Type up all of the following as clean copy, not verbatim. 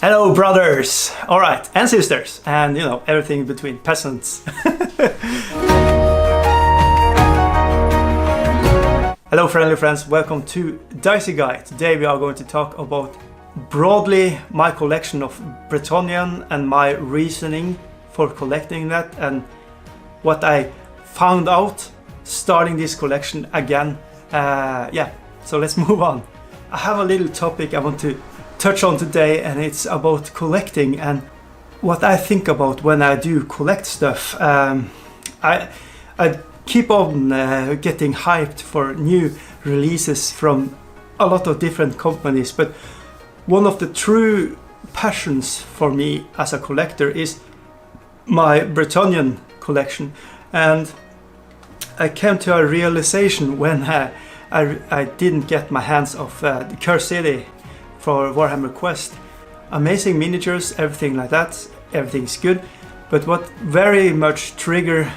Hello brothers, alright, and sisters, and you know, everything between peasants. Hello friendly friends, welcome to DiceyGuy. Today we are going to talk about broadly my collection of Bretonnian and my reasoning for collecting that and what I found out starting this collection again. Yeah, so let's move on. I have a little topic I want to touch on today, and it's about collecting and what I think about when I do collect stuff. I keep on getting hyped for new releases from a lot of different companies, but one of the true passions for me as a collector is my Bretonnian collection, and I came to a realization when I didn't get my hands of the Curse City for Warhammer Quest. Amazing miniatures, everything like that, everything's good, but what very much trigger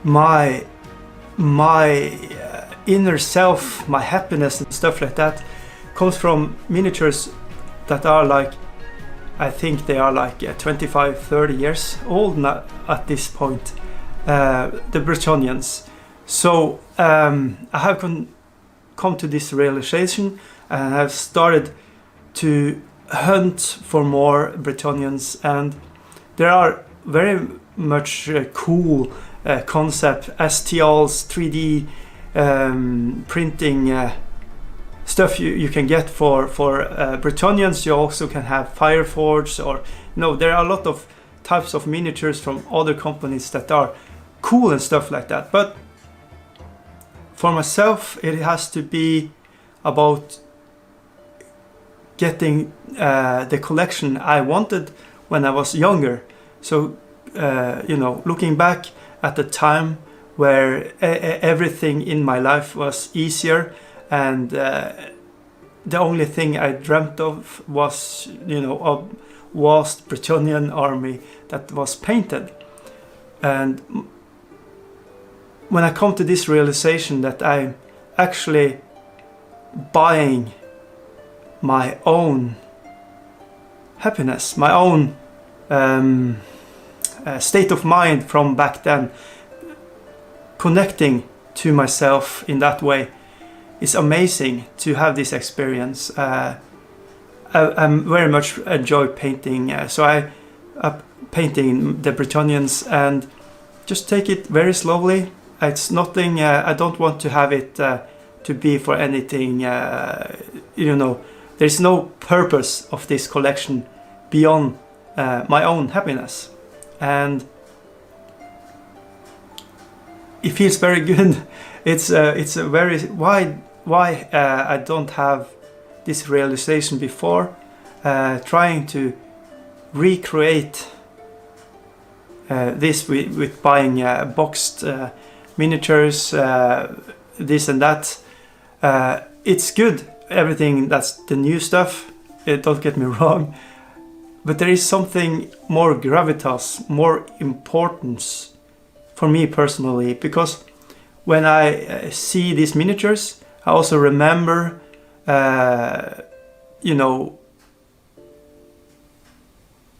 my inner self, my happiness and stuff like that, comes from miniatures that are like, I think they are like 25-30 years old at this point, the Bretonnians. So I have come to this realization, and I've started to hunt for more Bretonnians, and there are very much cool concept STLs, 3D printing stuff you can get for Bretonnians. You also can have Fireforged, or there are a lot of types of miniatures from other companies that are cool and stuff like that. But for myself, it has to be about getting the collection I wanted when I was younger. So, looking back at the time where everything in my life was easier, and the only thing I dreamt of was, a vast Bretonnian army that was painted. And when I come to this realization that I'm actually buying my own happiness, my own state of mind from back then, connecting to myself in that way, it's amazing to have this experience. I very much enjoy painting, so I painting the Bretonnians and just take it very slowly. It's nothing, I don't want to have it to be for anything, there's no purpose of this collection beyond my own happiness, and it feels very good. It's a very why I don't have this realization before. Trying to recreate this with buying boxed miniatures, this and that. It's good, everything that's the new stuff, don't get me wrong, but there is something more gravitas, more importance for me personally, because when I see these miniatures, I also remember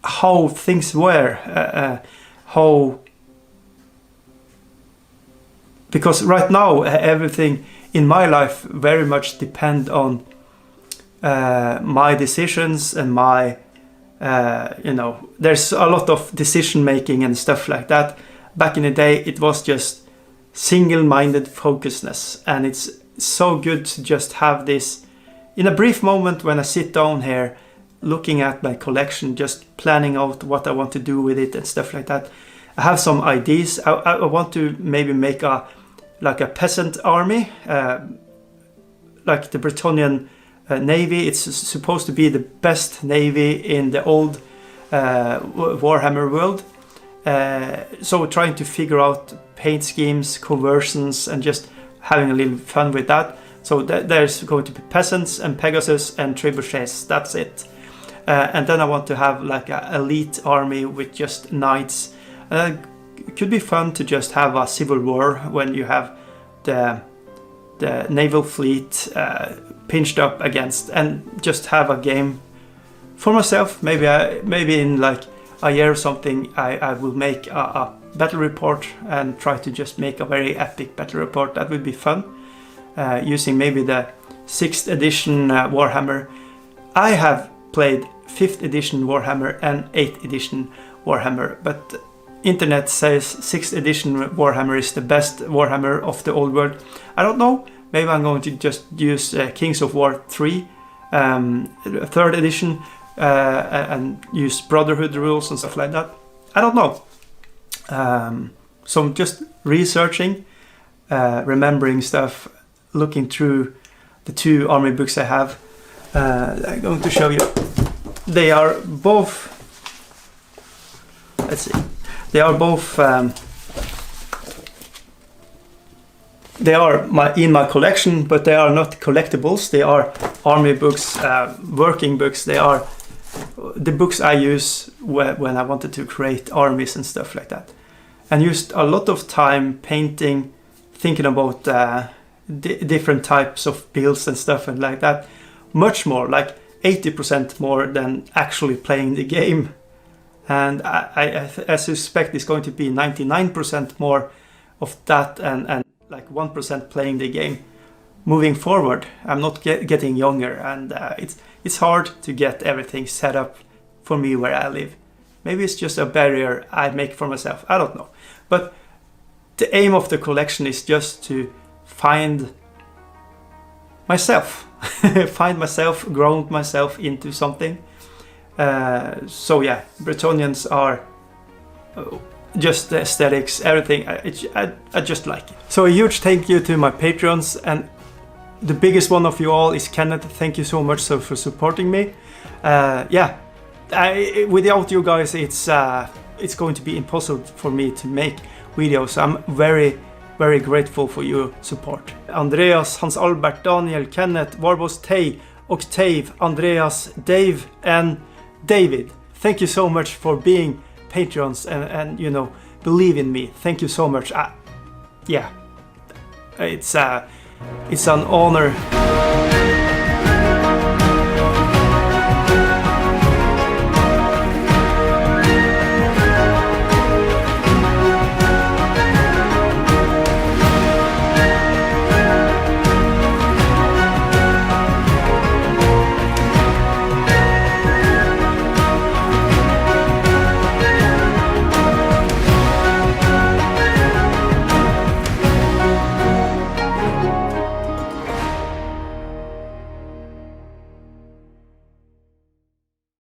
how things were, because right now everything in my life very much depend on my decisions and my there's a lot of decision making and stuff like that. Back in the day it was just single-minded focusedness, and it's so good to just have this in a brief moment when I sit down here looking at my collection, just planning out what I want to do with it and stuff like that. I have some ideas. I want to maybe make a peasant army, like the Bretonnian navy. It's supposed to be the best navy in the old Warhammer world. So we're trying to figure out paint schemes, conversions, and just having a little fun with that. So there's going to be peasants and Pegasus and trebuchets. That's it. And then I want to have like an elite army with just knights. It could be fun to just have a civil war when you have the naval fleet pinched up against, and just have a game for myself, maybe in like a year or something, I will make a battle report and try to just make a very epic battle report. That would be fun, using maybe the 6th edition Warhammer. I have played 5th edition Warhammer and 8th edition Warhammer, but internet says 6th edition Warhammer is the best Warhammer of the old world. I don't know, maybe I'm going to just use Kings of War 3, 3rd edition, and use Brotherhood rules and stuff like that. I don't know. So I'm just researching, remembering stuff, looking through the 2 army books I have. I'm going to show you. They are both, let's see, they are both, they are in my collection, but they are not collectibles. They are army books, working books. They are the books I use when I wanted to create armies and stuff like that. And used a lot of time painting, thinking about different types of builds and stuff and like that. Much more, like 80% more than actually playing the game. And I suspect it's going to be 99% more of that and like 1% playing the game. Moving forward, I'm not getting younger, and it's hard to get everything set up for me where I live. Maybe it's just a barrier I make for myself, I don't know. But the aim of the collection is just to find myself, ground myself into something. So yeah, Bretonnians are just the aesthetics, everything. I just like it. So a huge thank you to my Patreons, and the biggest one of you all is Kenneth. Thank you so much for supporting me. Yeah, without you guys, it's going to be impossible for me to make videos. I'm very grateful for your support. Andreas, Hans Albert, Daniel, Kenneth, Warbos Tay, Octave, Andreas, Dave, and David. Thank you so much for being Patreons and you know, believe in me. Thank you so much. Yeah, it's an honor.